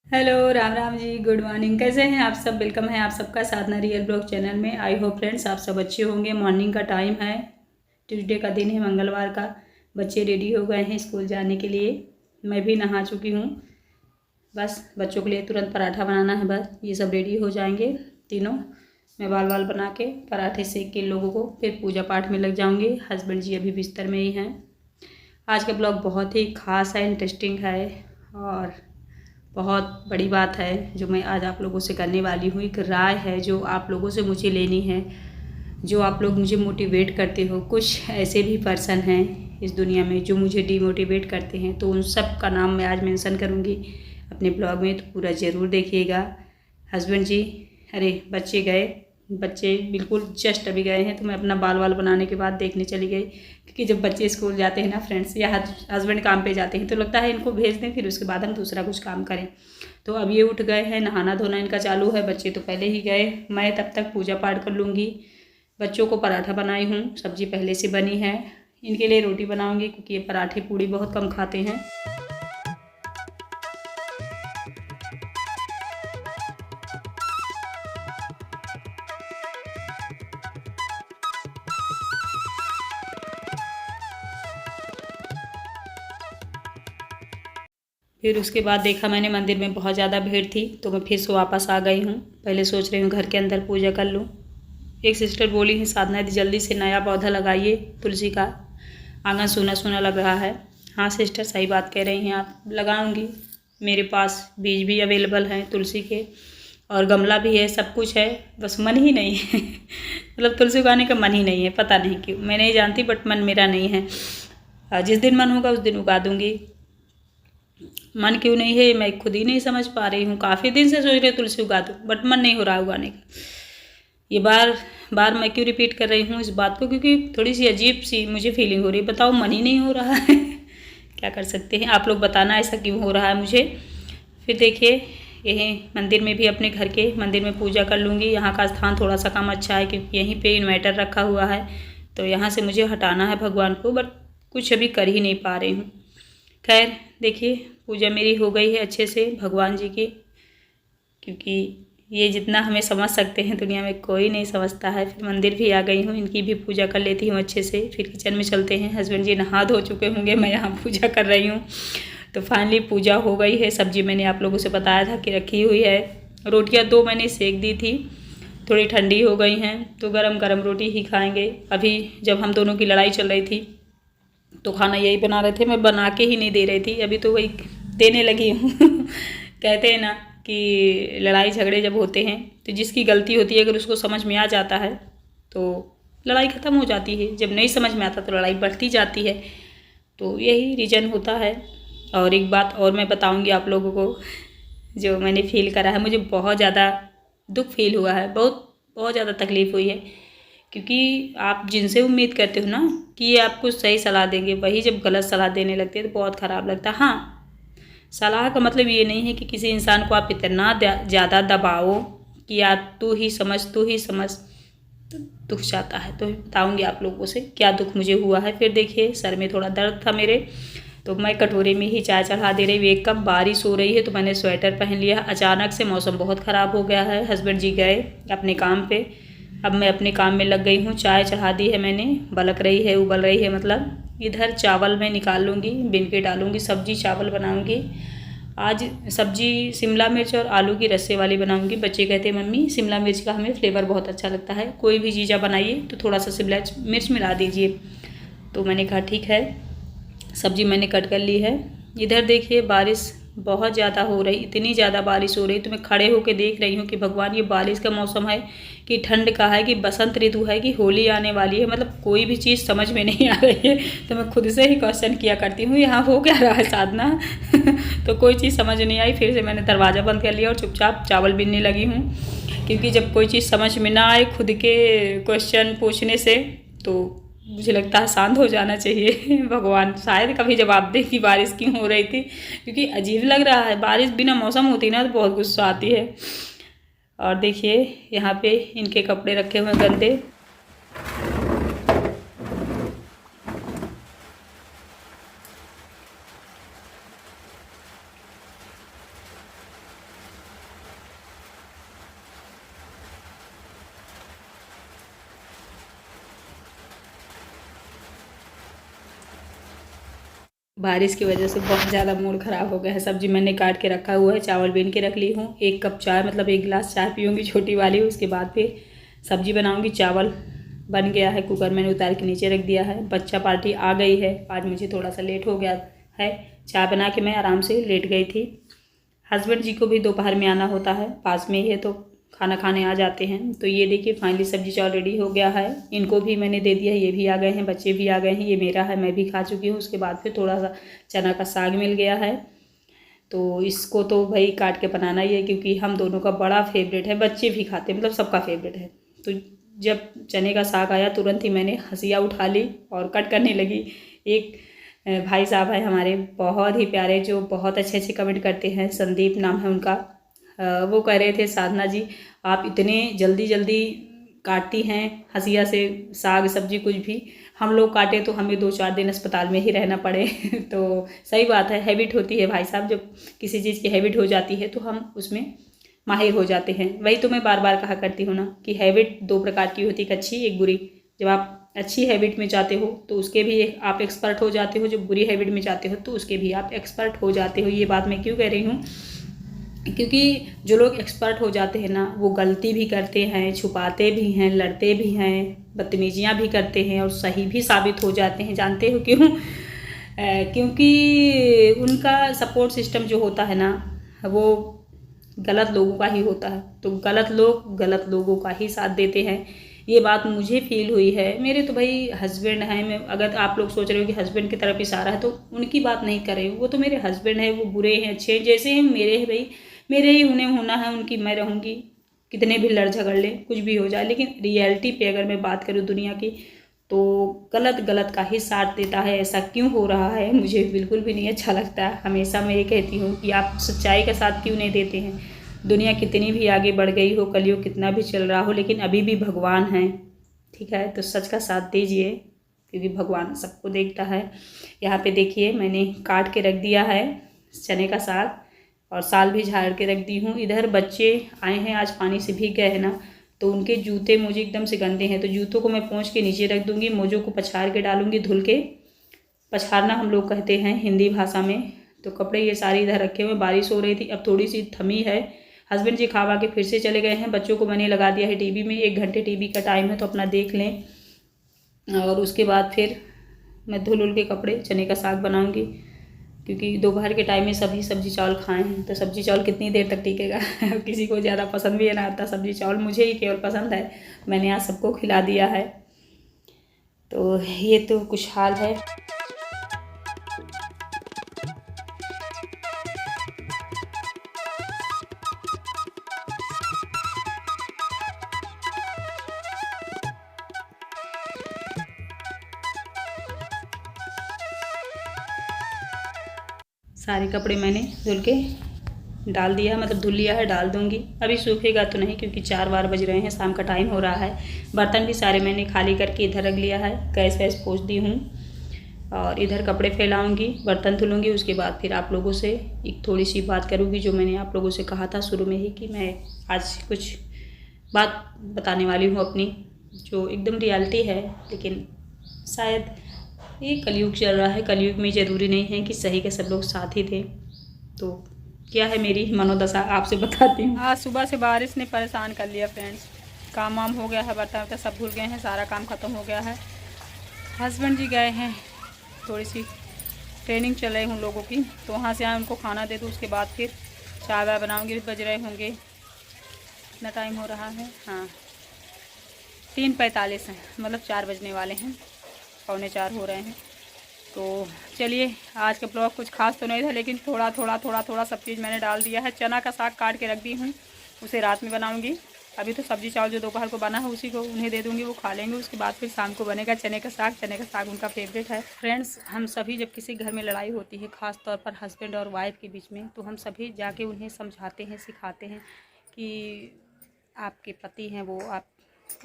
Hello Ram Ram ji, good morning. कैसे हैं आप सब? वेलकम है आप सबका साधना रियल ब्लॉग चैनल में। आई होप फ्रेंड्स आप सब अच्छे होंगे। मॉर्निंग का टाइम है, ट्यूसडे का दिन है, मंगलवार का। बच्चे रेडी हो गए हैं स्कूल जाने के लिए। मैं भी नहा चुकी हूँ। बस बच्चों के लिए तुरंत पराठा बनाना है, बस ये सब रेडी हो जाएंगे तीनों। मैं बाल बाल बना के पराठे सेक के लोगों को फिर पूजा पाठ में लग जाऊँगी। हस्बैंड जी अभी बिस्तर में ही हैं। आज का ब्लॉग बहुत ही ख़ास है, इंटरेस्टिंग है और बहुत बड़ी बात है जो मैं आज आप लोगों से करने वाली हूँ। एक राय है जो आप लोगों से मुझे लेनी है, जो आप लोग मुझे मोटिवेट करते हो। कुछ ऐसे भी पर्सन हैं इस दुनिया में जो मुझे डिमोटिवेट करते हैं, तो उन सब का नाम मैं आज मेंशन करूँगी अपने ब्लॉग में, तो पूरा ज़रूर देखिएगा। हस्बैंड जी, अरे बच्चे गए, बच्चे बिल्कुल जस्ट अभी गए हैं, तो मैं अपना बाल बनाने के बाद देखने चली गई। क्योंकि जब बच्चे स्कूल जाते हैं ना फ्रेंड्स, या हस्बैंड काम पे जाते हैं, तो लगता है इनको भेज दें, फिर उसके बाद हम दूसरा कुछ काम करें। तो अब ये उठ गए हैं, नहाना धोना इनका चालू है। बच्चे तो पहले ही गए, मैं तब तक पूजा पाठ कर लूँगी। बच्चों को पराठा बनाई हूँ, सब्जी पहले से बनी है। इनके लिए रोटी बनाऊँगी क्योंकि ये पराठे पूड़ी बहुत कम खाते हैं। फिर उसके बाद देखा मैंने मंदिर में बहुत ज़्यादा भीड़ थी, तो मैं फिर से वापस आ गई हूँ। पहले सोच रही हूँ घर के अंदर पूजा कर लूँ। एक सिस्टर बोली है, साधना दी जल्दी से नया पौधा लगाइए तुलसी का, आंगन सूना सूना लग रहा है। हाँ सिस्टर, सही बात कह रही हैं आप, लगाऊंगी। मेरे पास बीज भी अवेलेबल हैं तुलसी के, और गमला भी है, सब कुछ है, बस मन ही नहीं है मतलब तुलसी उगाने का मन ही नहीं है, पता नहीं क्यों, मैं नहीं जानती, बट मन मेरा नहीं है। जिस दिन मन होगा उस दिन उगा दूंगी। मन क्यों नहीं है मैं खुद ही नहीं समझ पा रही हूँ। काफ़ी दिन से सोच रही तुलसी उगा दूँ, बट मन नहीं हो रहा उगाने का। ये बार बार मैं क्यों रिपीट कर रही हूँ इस बात को, क्योंकि थोड़ी सी अजीब सी मुझे फीलिंग हो रही है। बताओ, मन ही नहीं हो रहा है क्या कर सकते हैं आप लोग, बताना ऐसा क्यों हो रहा है मुझे। फिर देखिए, यहीं मंदिर में भी, अपने घर के मंदिर में पूजा कर लूँगी। यहाँ का स्थान थोड़ा सा कम अच्छा है क्योंकि यहीं पे इन्वर्टर रखा हुआ है, तो यहाँ से मुझे हटाना है भगवान को, बट कुछ अभी कर ही नहीं पा रही हूँ। खैर देखिए, पूजा मेरी हो गई है अच्छे से भगवान जी की, क्योंकि ये जितना हमें समझ सकते हैं दुनिया में कोई नहीं समझता है। फिर मंदिर भी आ गई हूँ, इनकी भी पूजा कर लेती हूँ अच्छे से। फिर किचन में चलते हैं। हस्बैंड जी नहा धो चुके होंगे, मैं यहाँ पूजा कर रही हूँ। तो फाइनली पूजा हो गई है। सब्जी मैंने आप लोगों से बताया था कि रखी हुई है। रोटियाँ 2 मैंने सेक दी थी, थोड़ी ठंडी हो गई हैं, तो गरम गरम रोटी ही खाएंगे। अभी जब हम दोनों की लड़ाई चल रही थी तो खाना यही बना रहे थे, मैं बना के ही नहीं दे रही थी, अभी तो वही देने लगी हूँ कहते हैं ना कि लड़ाई झगड़े जब होते हैं तो जिसकी गलती होती है अगर उसको समझ में आ जाता है तो लड़ाई ख़त्म हो जाती है, जब नहीं समझ में आता तो लड़ाई बढ़ती जाती है। तो यही रीज़न होता है। और एक बात और मैं बताऊंगी आप लोगों को, जो मैंने फील करा है, मुझे बहुत ज़्यादा दुख फील हुआ है, बहुत ज़्यादा तकलीफ़ हुई है। क्योंकि आप जिनसे उम्मीद करते हो ना कि ये आपको सही सलाह देंगे, वही जब गलत सलाह देने लगते हैं तो बहुत ख़राब लगता है। हाँ, सलाह का मतलब ये नहीं है कि किसी इंसान को आप इतना ज़्यादा दबाओ कि यार तू ही समझ, तो दुख जाता है। तो बताऊंगी आप लोगों से क्या दुख मुझे हुआ है। फिर देखिए, सर में थोड़ा दर्द था मेरे, तो मैं कटोरे में ही चाय चढ़ा दे रही हूँ। एक कप बारिश हो रही है तो मैंने स्वेटर पहन लिया। अचानक से मौसम बहुत ख़राब हो गया है। हस्बैंड जी गए अपने काम पे, अब मैं अपने काम में लग गई हूँ। चाय चढ़ा दी है मैंने, बलक रही है, उबल रही है मतलब। इधर चावल मैं निकाल लूँगी, बिन के डालूँगी, सब्जी चावल बनाऊँगी। आज सब्जी शिमला मिर्च और आलू की रस्से वाली बनाऊँगी। बच्चे कहते हैं मम्मी शिमला मिर्च का हमें फ्लेवर बहुत अच्छा लगता है, कोई भी चीज़ बनाइए तो थोड़ा सा शिमला मिर्च मिला दीजिए। तो मैंने कहा ठीक है। सब्जी मैंने कट कर ली है। इधर देखिए, बारिश बहुत ज़्यादा हो रही, इतनी ज़्यादा बारिश हो रही, तो मैं खड़े होकर देख रही हूँ कि भगवान, ये बारिश का मौसम है कि ठंड का है कि बसंत ऋतु है कि होली आने वाली है, मतलब कोई भी चीज़ समझ में नहीं आ रही है। तो मैं खुद से ही क्वेश्चन किया करती हूँ यहाँ हो क्या रहा है साधना तो कोई चीज़ समझ नहीं आई। फिर से मैंने दरवाज़ा बंद कर लिया और चुपचाप चावल बीनने लगी हूँ, क्योंकि जब कोई चीज़ समझ में ना आए खुद के क्वेश्चन पूछने से, तो मुझे लगता है शांत हो जाना चाहिए भगवान शायद कभी जवाब दे कि बारिश क्यों हो रही थी, क्योंकि अजीब लग रहा है। बारिश बिना मौसम होती ना तो बहुत गुस्सा आती है। और देखिए, यहाँ पे इनके कपड़े रखे हुए गंदे, बारिश की वजह से बहुत ज़्यादा मूड ख़राब हो गया है। सब्जी मैंने काट के रखा हुआ है, चावल बीन के रख ली हूँ। 1 कप चाय मतलब 1 गिलास चाय पीऊँगी छोटी वाली, उसके बाद फिर सब्जी बनाऊँगी। चावल बन गया है, कुकर मैंने उतार के नीचे रख दिया है। बच्चा पार्टी आ गई है, आज मुझे थोड़ा सा लेट हो गया है। चाय बना के मैं आराम से लेट गई थी। हस्बैंड जी को भी दोपहर में आना होता है, पास में ही है तो खाना खाने आ जाते हैं। तो ये देखिए फाइनली सब्जी चावल रेडी हो गया है। इनको भी मैंने दे दिया, ये भी आ गए हैं, बच्चे भी आ गए हैं। ये मेरा है, मैं भी खा चुकी हूँ। उसके बाद फिर थोड़ा सा चना का साग मिल गया है, तो इसको तो भाई काट के बनाना ही है क्योंकि हम दोनों का बड़ा फेवरेट है। बच्चे भी खाते हैं, मतलब सबका फेवरेट है। तो जब चने का साग आया तुरंत ही मैंने हंसिया उठा ली और कट करने लगी। एक भाई साहब है हमारे बहुत ही प्यारे, जो बहुत अच्छे अच्छे कमेंट करते हैं, संदीप नाम है उनका। वो कह रहे थे साधना जी आप इतने जल्दी जल्दी काटती हैं हंसिया से साग सब्जी कुछ भी, हम लोग काटे तो हमें 2-4 दिन अस्पताल में ही रहना पड़े। तो सही बात है, हैबिट होती है भाई साहब, जब किसी चीज़ की हैबिट हो जाती है तो हम उसमें माहिर हो जाते हैं। वही तो मैं बार बार कहा करती हूँ ना कि हैबिट 2 प्रकार की होती है, एक अच्छी एक बुरी। जब आप अच्छी हैबिट में जाते हो तो उसके भी आप एक्सपर्ट हो जाते हो, जब बुरी हैबिट में जाते हो तो उसके भी आप एक्सपर्ट हो जाते हो। ये बात मैं क्यों कह रही हूँ, क्योंकि जो लोग एक्सपर्ट हो जाते हैं ना वो गलती भी करते हैं, छुपाते भी हैं, लड़ते भी हैं, बदतमीजियाँ भी करते हैं और सही भी साबित हो जाते हैं। जानते हो क्यों? क्योंकि उनका सपोर्ट सिस्टम जो होता है ना वो गलत लोगों का ही होता है। तो गलत लोग गलत लोगों का ही साथ देते हैं। ये बात मुझे फील हुई है। मेरे तो भाई हस्बैंड हैं, मैं अगर आप लोग सोच रहे हो कि हस्बैंड की तरफ इशारा है तो उनकी बात नहीं कर रही हूँ। वो तो मेरे हस्बैंड है, वो बुरे हैं अच्छे हैं जैसे हैं मेरे हैं भाई, मेरे ही उन्हें होना है, उनकी मैं रहूँगी। कितने भी लड़ झगड़ लें, कुछ भी हो जाए, लेकिन रियलिटी पे अगर मैं बात करूँ दुनिया की तो गलत गलत का ही साथ देता है। ऐसा क्यों हो रहा है मुझे बिल्कुल भी नहीं अच्छा लगता। हमेशा मैं ये कहती हूँ कि आप सच्चाई का साथ क्यों नहीं देते हैं। दुनिया कितनी भी आगे बढ़ गई हो, कलयुग कितना भी चल रहा हो, लेकिन अभी भी भगवान हैं, ठीक है? तो सच का साथ दीजिए क्योंकि भगवान सबको देखता है। यहाँ पे देखिए मैंने काट के रख दिया है चने का साग और साल भी झाड़ के रख दी हूँ। इधर बच्चे आए हैं, आज पानी से भीग गए हैं ना, तो उनके जूते मुझे एकदम से गंदे हैं, तो जूतों को मैं पोंछ के नीचे रख दूँगी, मोजों को पछाड़ के डालूँगी धुल के। पछाड़ना हम लोग कहते हैं हिंदी भाषा में। तो कपड़े ये सारे इधर रखे हुए, बारिश हो रही थी, अब थोड़ी सी थमी है। हस्बैंड जी खा के फिर से चले गए हैं। बच्चों को मैंने लगा दिया है टीवी में, 1 घंटे टीवी का टाइम है तो अपना देख लें और उसके बाद फिर मैं धुल के कपड़े चने का साग बनाऊँगी क्योंकि दोपहर के टाइम में सभी सब्जी चावल खाए हैं तो सब्जी चावल कितनी देर तक टिकेगा। किसी को ज़्यादा पसंद भी है ना आता सब्जी चावल, मुझे ही केवल पसंद है। मैंने आज सबको खिला दिया है। तो ये तो कुछ हाल है। सारे कपड़े मैंने धुल के डाल दिया, मतलब धुल लिया है, डाल दूंगी। अभी सूखेगा तो नहीं क्योंकि 4 बार बज रहे हैं, शाम का टाइम हो रहा है। बर्तन भी सारे मैंने खाली करके इधर रख लिया है, गैस वैस पोंछ दी हूँ और इधर कपड़े फैलाऊंगी, बर्तन धुलूँगी। उसके बाद फिर आप लोगों से एक थोड़ी सी बात करूँगी जो मैंने आप लोगों से कहा था शुरू में ही कि मैं आज कुछ बात बताने वाली हूँ अपनी, जो एकदम रियलिटी है। लेकिन शायद ये कलयुग चल रहा है, कलयुग में ज़रूरी नहीं है कि सही के सब लोग साथ ही थे। तो क्या है मेरी मनोदशा आपसे बताती हूँ। आज सुबह से बारिश ने परेशान कर लिया फ्रेंड्स। काम वाम हो गया है, बर्तन वर्तन सब भूल गए हैं, सारा काम ख़त्म हो गया है। हस्बैंड जी गए हैं, थोड़ी सी ट्रेनिंग चल रही उन लोगों की, तो वहाँ से आए उनको खाना दे दूँ, उसके बाद फिर चाय वाय बनाऊँगी। बज रहे होंगे, कितना टाइम हो रहा है, हाँ 3:45 हैं, मतलब 4 बजने वाले हैं, 3:45 हो रहे हैं। तो चलिए आज का ब्लॉग कुछ खास तो नहीं था, लेकिन थोड़ा थोड़ा सब चीज़ मैंने डाल दिया है। चना का साग काट के रख दी हूँ, उसे रात में बनाऊँगी। अभी तो सब्जी चावल जो दोपहर को बना है उसी को उन्हें दे दूँगी, वो खा लेंगे। उसके बाद फिर शाम को बनेगा चने का साग। चने का साग उनका फेवरेट है। फ्रेंड्स, हम सभी जब किसी घर में लड़ाई होती है, ख़ास तौर पर हस्बैंड और वाइफ के बीच में, तो हम सभी जाके उन्हें समझाते हैं, सिखाते हैं कि आपके पति हैं वो, आप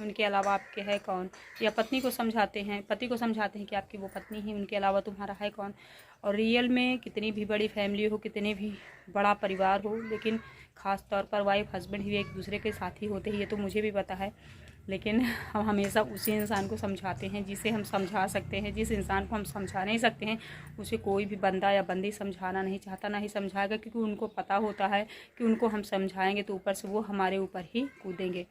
उनके अलावा आपके है कौन, या पत्नी को समझाते हैं, पति को समझाते हैं कि आपकी वो पत्नी है, उनके अलावा तुम्हारा है कौन। और रियल में कितनी भी बड़ी फैमिली हो, कितने भी बड़ा परिवार हो, लेकिन ख़ास तौर पर वाइफ हस्बैंड ही एक दूसरे के साथी होते हैं, ये तो मुझे भी पता है। लेकिन हम हमेशा उसी इंसान को समझाते हैं जिसे हम समझा सकते हैं। जिस इंसान को हम समझा नहीं सकते हैं उसे कोई भी बंदा या बंदी समझाना नहीं चाहता, ना ही समझाएगा, क्योंकि उनको पता होता है कि उनको हम समझाएंगे तो ऊपर से वो हमारे ऊपर ही कूदेंगे।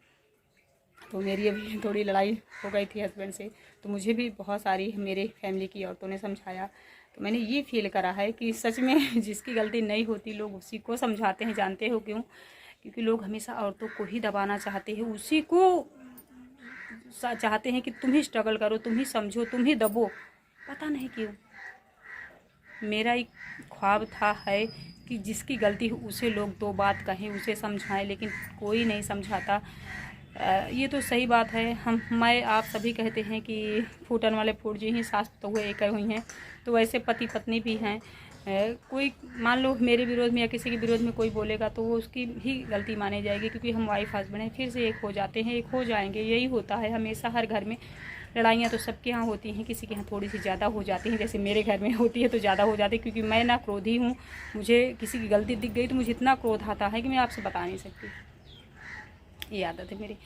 तो मेरी अभी थोड़ी लड़ाई हो गई थी हस्बैंड से, तो मुझे भी बहुत सारी मेरे फैमिली की औरतों ने समझाया। तो मैंने ये फील करा है कि सच में जिसकी गलती नहीं होती लोग उसी को समझाते हैं। जानते हो क्यों? क्योंकि लोग हमेशा औरतों को ही दबाना चाहते हैं, उसी को चाहते हैं कि तुम ही स्ट्रगल करो, तुम ही समझो, तुम ही दबो। पता नहीं क्यों। मेरा एक ख्वाब था है कि जिसकी गलती हो उसे लोग दो बात कहें, उसे समझाएं, लेकिन कोई नहीं समझाता। ये तो सही बात है। मैं आप सभी कहते हैं कि फूटन वाले फूट जी ही, सास तो हुए एक हुई हैं, तो वैसे पति पत्नी भी हैं। कोई मान लो मेरे विरोध में या किसी के विरोध में कोई बोलेगा तो वो उसकी ही गलती मानी जाएगी, क्योंकि हम वाइफ हस्बैंड हैं, फिर से एक हो जाते हैं, एक हो जाएंगे। यही होता है हमेशा हर घर में। लड़ाइयाँ तो सबके यहाँ होती हैं, किसी के यहाँ थोड़ी सी ज़्यादा हो जाती हैं, जैसे मेरे घर में होती है तो ज़्यादा हो जाती है, क्योंकि मैं ना क्रोधी हूँ। मुझे किसी की गलती दिख गई तो मुझे इतना क्रोध आता है कि मैं आपसे बता नहीं सकती। ये आदत है मेरी।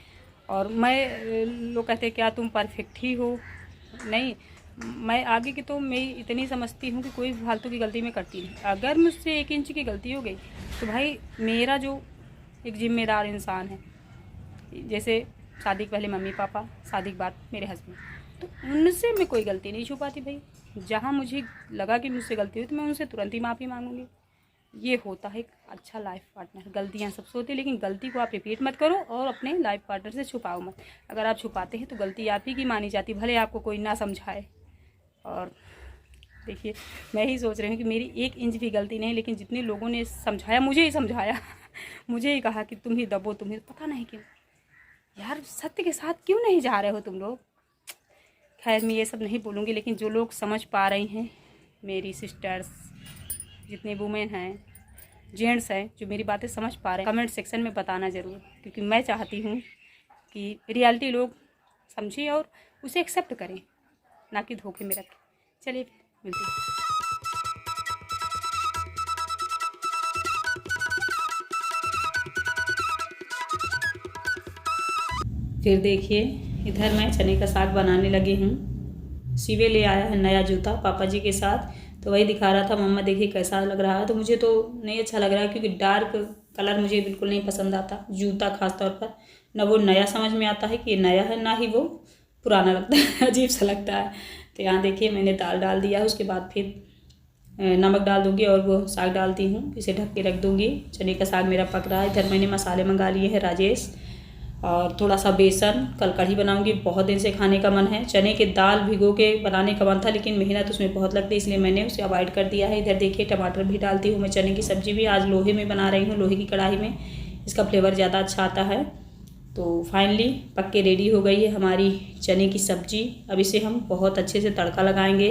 और मैं, लोग कहते हैं क्या तुम परफेक्ट ही हो? नहीं, मैं आगे की तो मैं इतनी समझती हूँ कि कोई फालतू की गलती मैं करती नहीं। अगर मुझसे 1 इंच की गलती हो गई तो भाई मेरा जो एक जिम्मेदार इंसान है, जैसे शादी के पहले मम्मी पापा, शादी के बाद मेरे हस्बैंड, तो उनसे मैं कोई गलती नहीं छुपाती भाई। जहाँ मुझे लगा कि मुझसे गलती हुई तो मैं उनसे तुरंत ही माफ़ी मांगूंगी। ये होता है एक अच्छा लाइफ पार्टनर। गलतियाँ सबसे होती है, लेकिन गलती को आप रिपीट मत करो और अपने लाइफ पार्टनर से छुपाओ मत। अगर आप छुपाते हैं तो गलती आप ही की मानी जाती, भले आपको कोई ना समझाए। और देखिए, मैं ही सोच रही हूँ कि मेरी 1 इंच भी गलती नहीं, लेकिन जितने लोगों ने समझाया, मुझे ही समझाया मुझे ही कहा कि तुम ही दबो, तुम ही। पता नहीं क्यों यार, सत्य के साथ क्यों नहीं जा रहे हो तुम लोग? खैर, मैं ये सब नहीं बोलूँगी, लेकिन जो लोग समझ पा रही हैं, मेरी सिस्टर्स, जितने वुमेन हैं, जेंट्स हैं, जो मेरी बातें समझ पा रहे हैं, कमेंट सेक्शन में बताना ज़रूर, क्योंकि मैं चाहती हूँ कि रियलिटी लोग समझें और उसे एक्सेप्ट करें, ना कि धोखे में रखें। चलिए मिलते हैं। फिर देखिए, इधर मैं चने का साग बनाने लगी हूँ। शिवे ले आया है नया जूता पापा जी के साथ, तो वही दिखा रहा था, मम्मा देखिए कैसा लग रहा है। तो मुझे तो नहीं अच्छा लग रहा है, क्योंकि डार्क कलर मुझे बिल्कुल नहीं पसंद आता जूता, खास तौर पर। ना वो नया समझ में आता है कि ये नया है, ना ही वो पुराना लगता है अजीब सा लगता है। तो यहाँ देखिए मैंने दाल डाल दिया है, उसके बाद फिर नमक डाल दूँगी और वो साग डालती हूँ, इसे ढक के रख दूँगी। चने का साग मेरा पक रहा है। इधर मैंने मसाले मंगा लिए हैं राजेश, और थोड़ा सा बेसन। कल कढ़ी बनाऊंगी, बहुत दिन से खाने का मन है। चने की दाल भिगो के बनाने का मन था, लेकिन मेहनत उसमें बहुत लगती है, इसलिए मैंने उसे अवॉइड कर दिया है। इधर देखिए टमाटर भी डालती हूँ मैं। चने की सब्ज़ी भी आज लोहे में बना रही हूँ, लोहे की कढ़ाई में, इसका फ्लेवर ज़्यादा अच्छा आता है। तो फाइनली पक के रेडी हो गई है हमारी चने की सब्ज़ी। अब इसे हम बहुत अच्छे से तड़का लगाएंगे।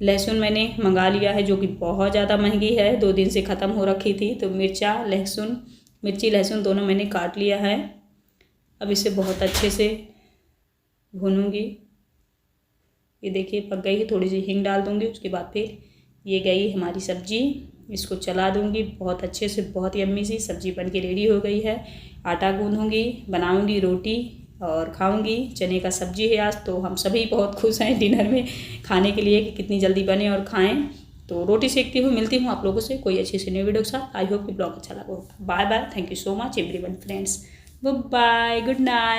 लहसुन मैंने मंगा लिया है, जो कि बहुत ज़्यादा महंगी है, 2 दिन से ख़त्म हो रखी थी। तो मिर्ची लहसुन दोनों मैंने काट लिया है। अब इसे बहुत अच्छे से भूनूंगी। ये देखिए पक गई है। थोड़ी सी हींग डाल दूंगी, उसके बाद फिर ये गई हमारी सब्जी, इसको चला दूंगी बहुत अच्छे से। बहुत यम्मी सी सब्जी बन के रेडी हो गई है। आटा गूंदूंगी, बनाऊंगी रोटी और खाऊंगी। चने का सब्जी है आज, तो हम सभी बहुत खुश हैं डिनर में खाने के लिए कि कितनी जल्दी बने और खाएं। तो रोटी सेकती हूँ, मिलती हूँ आप लोगों से कोई अच्छी सी न्यू वीडियो के साथ। आई होप कि ब्लॉग अच्छा लगा। Bye bye, thank you so much everyone friends, bye, good night.